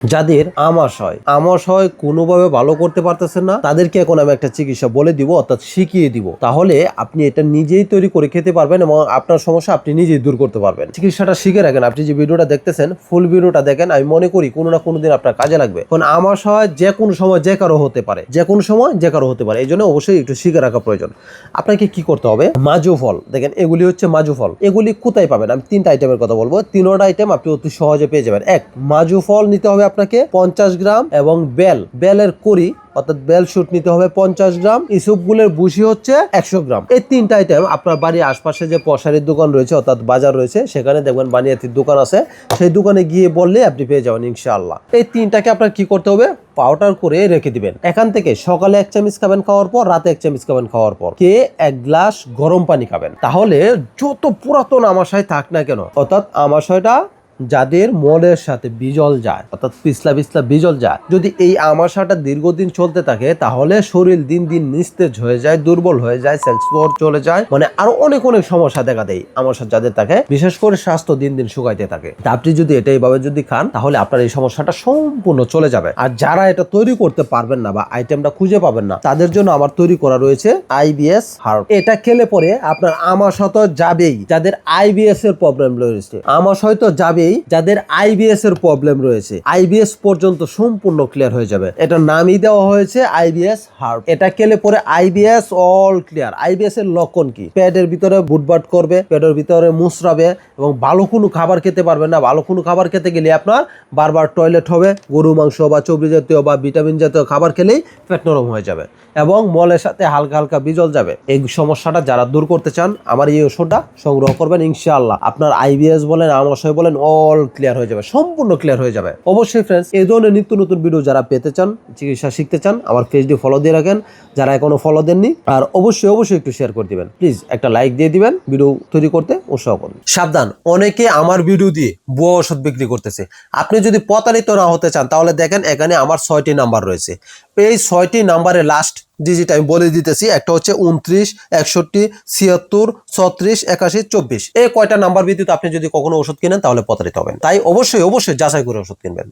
যাদের আমাশয় কোনোভাবে ভালো করতে পারতেছেন না, তাদেরকে এখন আমি একটা চিকিৎসা বলে দিব, অর্থাৎ শিখিয়ে দিব। তাহলে আপনি এটা নিজেই তৈরি করে খেতে পারবেন এবং আপনার সমস্যা আপনি নিজেই দূর করতে পারবেন। চিকিৎসাটা শিখে রাখেন। আপনি যে ভিডিওটা দেখতেছেন, ফুল ভিডিওটা দেখেন। আমি মনে করি কোনো না কোনো দিন আপনার কাজে লাগবে। কারণ আমাশয় যে কোনো সময় যে কারো হতে পারে, যে কোনো সময় যে কারো হতে পারে। এই জন্য অবশ্যই একটু শিখে রাখা প্রয়োজন। আপনাকে কি করতে হবে? মাজু ফল দেখেন, এগুলি হচ্ছে মাজু ফল। এগুলি কোথায় পাবেন? আমি তিনটা আইটেমের কথা বলবো। তিনটা আইটেম আপনি অতি সহজে পেয়ে যাবেন। এক, মাজু ফল নিতে হবে আপনাকে 50 গ্রাম এবং বেলের কড়ি অর্থাৎ বেল শুট নিতে হবে 50 গ্রাম। ইসুপগুলের বুশি হচ্ছে 100 গ্রাম। এই তিনটা আইটেম আপনার বাড়ির আশপাশে যে পশারির দোকান রয়েছে অর্থাৎ বাজার রয়েছে, সেখানে দেখবেন বানিয়াতির দোকান আছে, সেই দোকানে গিয়ে বললে আপনি পেয়ে যাবেন ইনশাআল্লাহ। এই তিনটাকে আপনার কি করতে হবে? পাউডার করে রেখে দিবেন। এখান থেকে সকালে 1 চামচ খাবেন খাওয়ার পর, রাতে 1 চামচ খাবেন খাওয়ার পর, কে 1 গ্লাস গরম পানি খাবেন। তাহলে যত পুরাতন আমাশয় থাক না কেন, অর্থাৎ আমাশয়টা যাদের মলের সাথে বিজল যায়, অর্থাৎ পিছলা বিজল যায়, যদি এই আমাশাটা দীর্ঘদিন চলতে থাকে, তাহলে শরীর দিন দিন নিস্তেজ হয়ে যায়, দুর্বল হয়ে যায়, সেলস পাওয়ার চলে যায়, মানে আরো অনেক সমস্যা দেখা দেয় আমাশা যাদের থাকে। বিশেষ করে স্বাস্থ্য দিন দিন শুকাইতে থাকে। আপনি যদি এটা এইভাবে যদি খান, তাহলে আপনার এই সমস্যাটা সম্পূর্ণ চলে যাবে। আর যারা এটা তৈরি করতে পারবেন না বা আইটেমটা খুঁজে পাবেন না, তাদের জন্য আমার তৈরি করা রয়েছে IBS হার্ব। এটা খেলে পরে আপনার আমাশা তো যাবেই। যাদের IBS এর প্রবলেম রয়েছে, আমাশা তো যাবেই। যাদের IBS এর প্রবলেম রয়েছে, IBS পর্যন্ত সম্পূর্ণ ক্লিয়ার হয়ে যাবে। এটা নামই দেওয়া হয়েছে IBS হার্ব। এটা খেলে পরে IBS অল ক্লিয়ার। IBS এর লক্ষণ কি? পেটের ভিতরে বুটবাট করবে, পেটের ভিতরে মুচড়াবে এবং ভালো কোনো খাবার খেতে পারবেন না। ভালো কোনো খাবার খেতে গেলে আপনার বারবার টয়লেট হবে। গরু মাংস বা চর্বি জাতীয় বা ভিটামিন জাতীয় খাবার খেলেই পেট নরম হয়ে যাবে এবং মলের সাথে হালকা হালকা বিজল যাবে। এই সমস্যাটা যারা দূর করতে চান, আমার এই ওষুধটা সংগ্রহ করবেন ইনশাআল্লাহ। আপনার IBS বলেন, আমাশয় বলেন, অল ক্লিয়ার হয়ে যাবে, সম্পূর্ণ ক্লিয়ার হয়ে যাবে। অবশ্যই ফ্রেন্ডস, এই ধরনের নিত্য নতুন ভিডিও যারা পেতে চান, চিকিৎসা শিখতে চান, আমার পেজটি ফলো দিয়ে রাখেন যারা এখনো ফলো দেননি। আর অবশ্যই একটু শেয়ার করে দিবেন। প্লিজ একটা লাইক দিয়ে দিবেন, ভিডিও তৈরি করতে উৎসাহ করুন। সাবধান, অনেকে আমার ভিডিও দিয়ে ভুয়া ওষুধ বিক্রি করতেছে। আপনি যদি প্রতারিত না হতে চান, তাহলে দেখেন এখানে আমার 6টি নাম্বার রয়েছে। এই 6টি নাম্বারে লাস্ট ডিজিট আমি বলে দিতেছি। একটা হচ্ছে 29, 61, 76, 36, 81, 24। এই কয়টা নাম্বার ভিত্তিতে আপনি যদি কখনো ওষুধ কিনেন, তাহলে প্রতারিত হবেন। তাই অবশ্যই যাচাই করে ওষুধ কিনবেন।